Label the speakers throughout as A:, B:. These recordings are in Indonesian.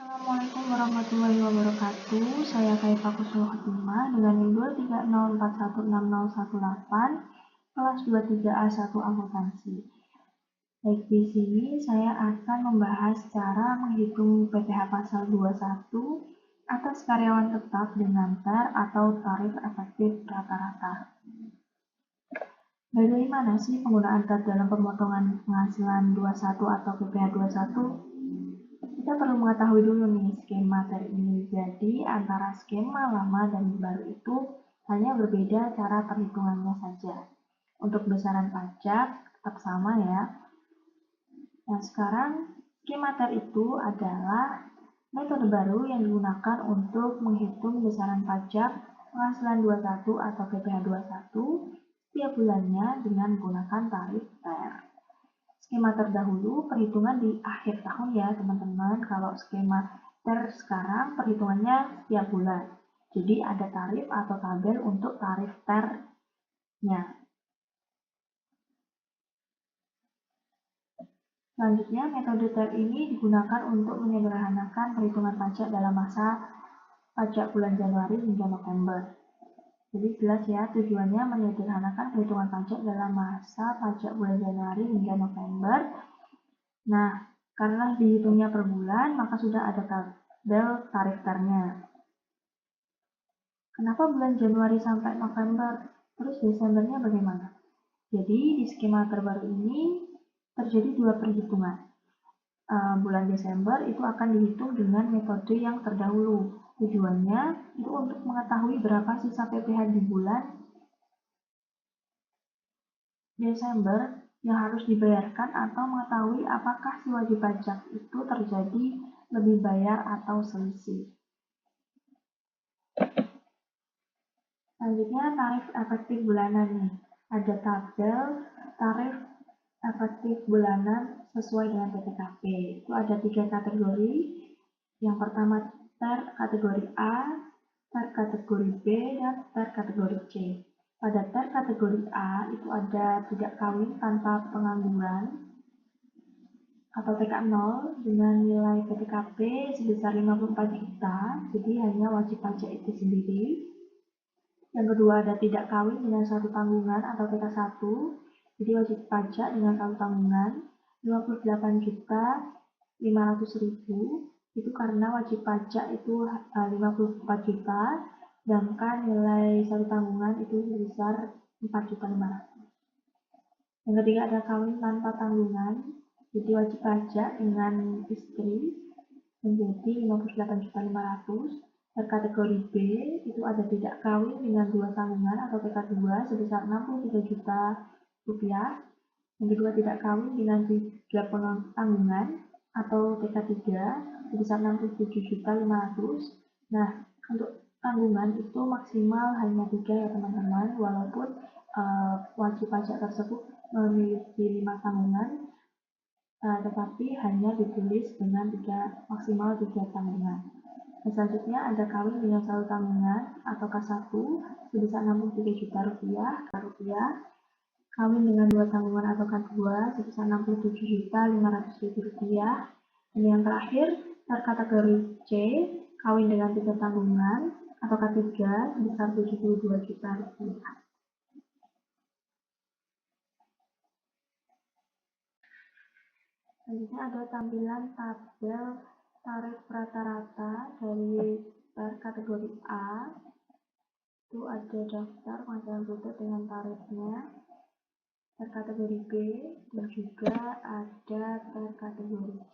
A: Assalamualaikum warahmatullahi wabarakatuh. Saya Khaifah Kusnul Khotimah dengan NIM 230416018 kelas 23A1 akuntansi. Baik, di sini saya akan membahas cara menghitung PPh pasal 21 atas karyawan tetap dengan TER atau tarif efektif rata-rata. Bagaimana sih penggunaan TER dalam pemotongan penghasilan 21 atau PPh 21? Kita perlu mengetahui dulu nih skema TER ini. Jadi antara skema lama dan baru itu hanya berbeda cara perhitungannya saja. Untuk besaran pajak tetap sama ya. Nah sekarang skema TER itu adalah metode baru yang digunakan untuk menghitung besaran pajak penghasilan 21 atau PPh 21 setiap bulannya dengan menggunakan tarif TER. Skema terdahulu perhitungan di akhir tahun ya teman-teman. Kalau skema TER sekarang perhitungannya setiap bulan. Jadi ada tarif atau tabel untuk tarif TER-nya. Selanjutnya metode TER ini digunakan untuk menyederhanakan perhitungan pajak dalam masa pajak bulan Januari hingga November. Jadi jelas ya, tujuannya menyederhanakan perhitungan pajak dalam masa pajak bulan Januari hingga November. Nah, karena dihitungnya per bulan, maka sudah ada tabel tarif TER-nya. Kenapa bulan Januari sampai November? Terus Desembernya bagaimana? Jadi di skema terbaru ini terjadi dua perhitungan. Bulan Desember itu akan dihitung dengan metode yang terdahulu. Tujuannya itu untuk mengetahui berapa sisa PPh di bulan Desember yang harus dibayarkan atau mengetahui apakah si wajib pajak itu terjadi lebih bayar atau selisih. Selanjutnya tarif efektif bulanan nih. Ada tabel tarif efektif bulanan sesuai dengan PPKP. Itu ada 3 kategori. Yang pertama TER kategori A, TER kategori B, dan TER kategori C. Pada TER kategori A itu ada tidak kawin tanpa pengangguran atau TK0 dengan nilai PPKP sebesar 54 juta, jadi hanya wajib pajak itu sendiri. Yang kedua ada tidak kawin dengan satu tanggungan atau TK1, jadi wajib pajak dengan satu tanggungan 58.500.000, itu karena wajib pajak itu 54 juta, sedangkan nilai satu tanggungan itu sebesar 4.500.000. Yang ketiga ada kawin tanpa tanggungan, jadi wajib pajak dengan istri menjadi 58.500.000. Kategori B itu ada tidak kawin dengan dua tanggungan atau TK2 sebesar 63 juta rupiah. Yang kedua tidak kawin dengan 3 tanggungan atau TK3 sebesar 67.500.000. Nah, untuk tanggungan itu maksimal hanya 3 ya teman-teman, walaupun wajib pajak tersebut memiliki 5 tanggungan, tetapi hanya ditulis dengan maksimal 3 tanggungan. Selanjutnya ada kawin dengan satu tanggungan atau K1 sebesar 63 juta rupiah, kawin dengan dua tanggungan atau K2 sebesar 67.500.000 rupiah, dan yang terakhir kategori C, kawin dengan 3 tanggungan atau K3 sebesar 72 juta rupiah. Selanjutnya ada tampilan tabel tarif rata-rata dari TER kategori A. Itu ada daftar penghasilan bruto dengan tarifnya, TER kategori B, dan juga ada TER kategori C.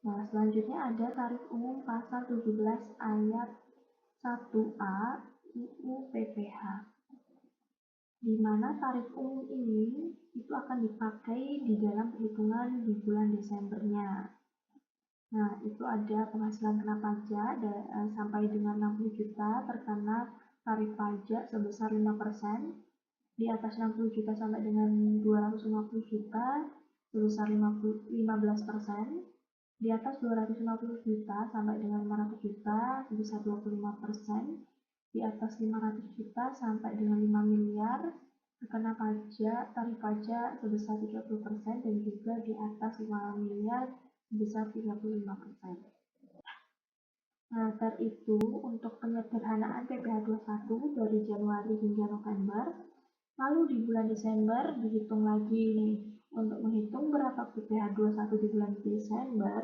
A: Nah, selanjutnya ada tarif umum pasal 17 ayat 1A UU PPh. Di mana tarif umum ini itu akan dipakai di dalam perhitungan di bulan Desembernya. Nah, itu ada penghasilan kena pajak sampai dengan 60 juta terkena tarif pajak sebesar 5%, di atas 60 juta sampai dengan 250 juta sebesar 15%, di atas 250 juta sampai dengan 500 juta sebesar 25%, di atas 500 juta sampai dengan 5 miliar terkena pajak tarif pajak sebesar 30%, dan juga di atas 5 miliar sebesar 35%. Nah, itu untuk penyederhanaan PPh 21 dari Januari hingga November. Lalu di bulan Desember dihitung lagi nih. Untuk menghitung berapa PPh 21 di bulan Desember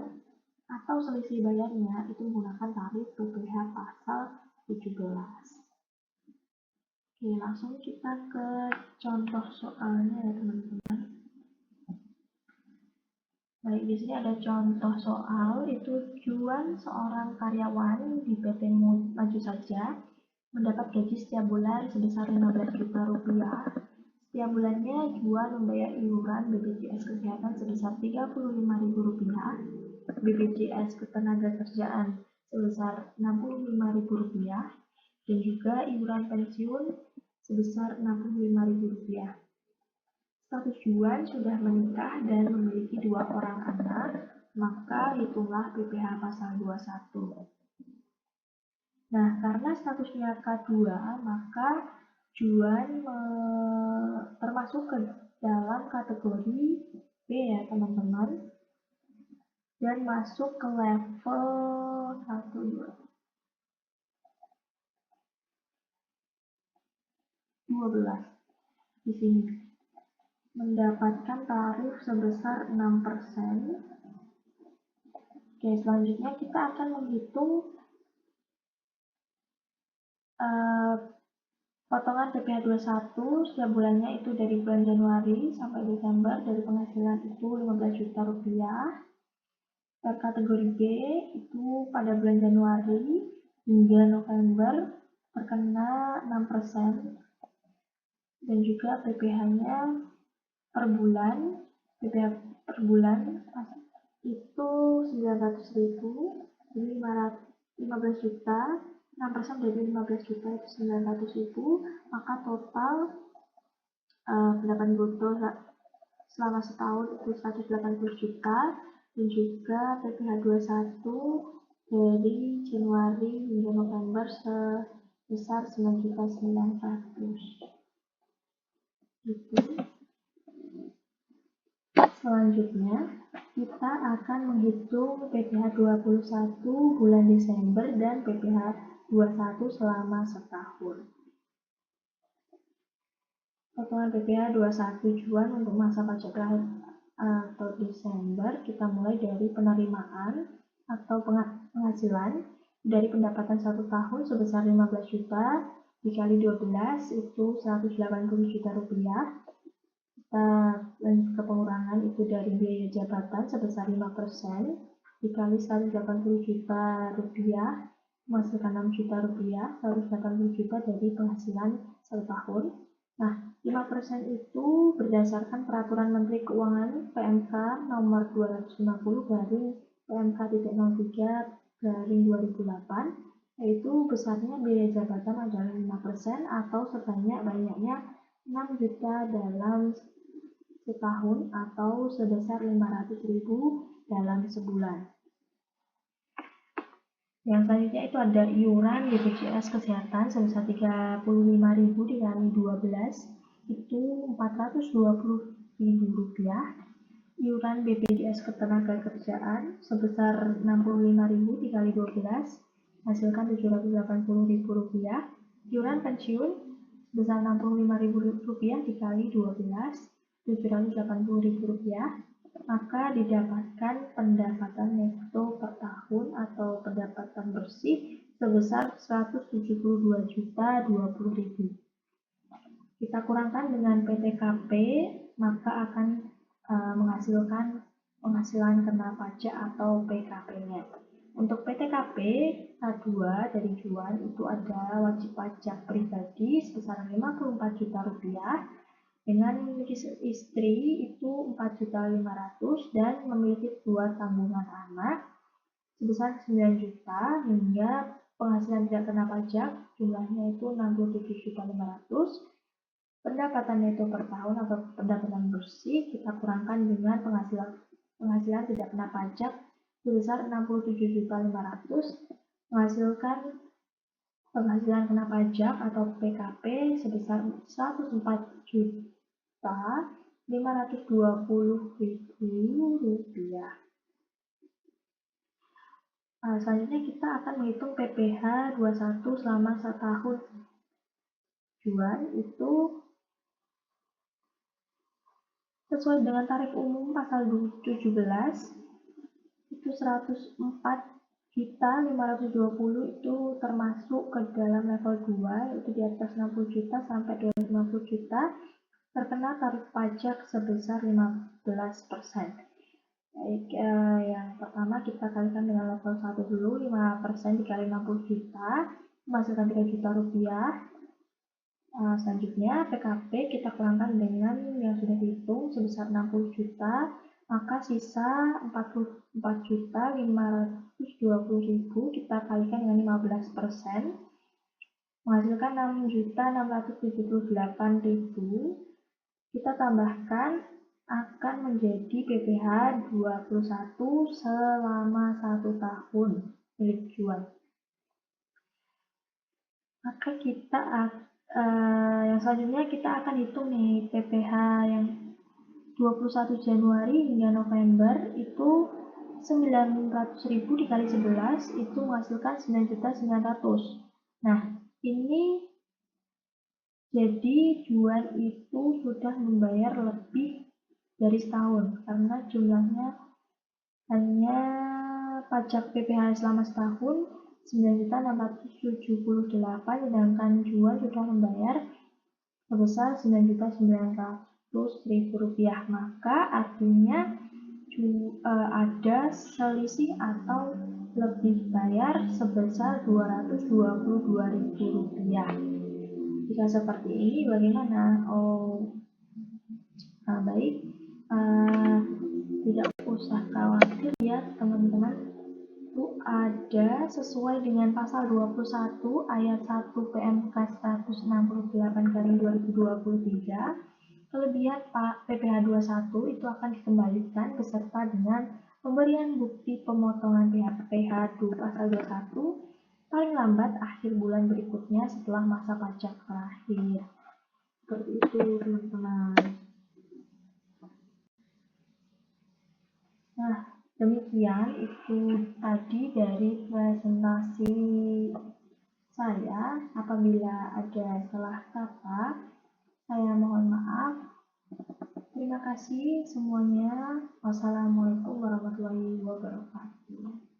A: atau selisih bayarnya itu menggunakan tarif PPh pasal 17. Oke, langsung kita ke contoh soalnya ya teman-teman. Baik, di sini ada contoh soal, itu Juan seorang karyawan di PT Maju Saja mendapat gaji setiap bulan sebesar 15 juta rupiah. Setiap bulannya Juan membayar iuran BPJS Kesehatan sebesar Rp35.000, BPJS Ketenagakerjaan sebesar Rp65.000, dan juga iuran pensiun sebesar Rp65.000. Status Juan sudah menikah dan memiliki 2 orang anak, maka hitunglah PPh pasal 21. Nah, karena statusnya K2, maka Juan termasuk ke dalam kategori B ya teman-teman, dan masuk ke level 12 di sini. Mendapatkan tarif sebesar 6%. Oke, selanjutnya kita akan menghitung potongan PPh 21 setiap bulannya itu dari bulan Januari sampai Desember, dari penghasilan itu 15 juta rupiah. Per kategori B itu pada bulan Januari hingga November terkena 6%, dan juga PPh-nya per bulan, PPh per bulan itu 900.000, jadi 15 juta, 6% dari 15 juta itu 900.000, maka total pendapatan bruto selama setahun itu 180 juta, dan juga PPh 21 dari Januari hingga November sebesar 9.900.000. Gitu. Selanjutnya, kita akan menghitung PPh 21 bulan Desember dan PPh 21 selama setahun. Potongan PPh 21 Juan untuk masa pajak terakhir atau Desember, kita mulai dari penerimaan atau penghasilan dari pendapatan 1 tahun sebesar 15 juta dikali 12 itu 180 juta rupiah. Kita lanjut ke pengurangan itu dari biaya jabatan sebesar 5% dikali 180 juta rupiah menghasilkan 6 juta rupiah, 180 juta dari penghasilan 1 tahun. Nah, 5% itu berdasarkan Peraturan Menteri Keuangan PMK nomor 250 garing PMK 03 garing 2008, yaitu besarnya biaya jabatan adalah 5% atau sebanyak-banyaknya 6 juta dalam setahun atau sebesar 500.000 dalam sebulan. Yang selanjutnya itu ada iuran BPJS Kesehatan sebesar 35.000 dikali 12 itu 420.000 rupiah. Iuran BPJS Ketenagakerjaan sebesar 65.000 dikali 12 hasilkan 780.000 rupiah. Iuran pensiun sebesar 65.000 rupiah dikali 12 780.000 rupiah, maka didapatkan pendapatan neto per tahun atau pendapatan bersih sebesar 172.020.000. Kita kurangkan dengan PTKP, maka akan menghasilkan penghasilan kena pajak atau PKP-nya. Untuk PTKP K2 dari Juan itu ada wajib pajak pribadi sebesar 54 juta rupiah, dengan memiliki istri itu 4.500.000 dan memiliki 2 tanggungan anak sebesar 9 juta, hingga penghasilan tidak kena pajak jumlahnya itu 67.500.000. Pendapatan neto per tahun atau pendapatan bersih kita kurangkan dengan penghasilan tidak kena pajak sebesar 67.500.000 menghasilkan penghasilan kena pajak atau PKP sebesar 104.520.000 rupiah. Selanjutnya kita akan menghitung PPh 21 selama 1 tahun. Juan itu sesuai dengan tarif umum pasal 17 itu 104.520 itu termasuk ke dalam level 2, yaitu di atas 60 juta sampai 250 juta terkena tarif pajak sebesar 15%. Baik, yang pertama kita kalikan dengan level 1 dulu, 5% dikali 60 juta menghasilkan 3 juta rupiah. Selanjutnya PKP kita kurangkan dengan yang sudah dihitung sebesar 60 juta, maka sisa 44.520.000 kita kalikan dengan 15%, menghasilkan 6.678.000. Kita tambahkan akan menjadi PPh 21 selama 1 tahun milik Juan. Maka kita yang selanjutnya kita akan hitung nih PPh yang 21 Januari hingga November itu 900.000 dikali 11 itu menghasilkan 9.900.000. Nah, ini jadi Juan itu sudah membayar lebih dari setahun karena jumlahnya hanya pajak PPh selama setahun 9.678, sedangkan Juan sudah membayar sebesar 9.900.000 rupiah. Maka artinya ada selisih atau lebih bayar sebesar 222.000 rupiah. Jika seperti ini bagaimana? Baik, tidak usah khawatir ya teman-teman. Itu ada sesuai dengan pasal 21 ayat 1 PMK 168/2023, kelebihan PPh 21 itu akan dikembalikan beserta dengan pemberian bukti pemotongan PPh pasal 21 paling lambat akhir bulan berikutnya setelah masa pajak terakhir. Seperti itu teman-teman. Nah, demikian itu tadi dari presentasi saya. Apabila ada salah kata, saya mohon maaf. Terima kasih semuanya. Wassalamualaikum warahmatullahi wabarakatuh.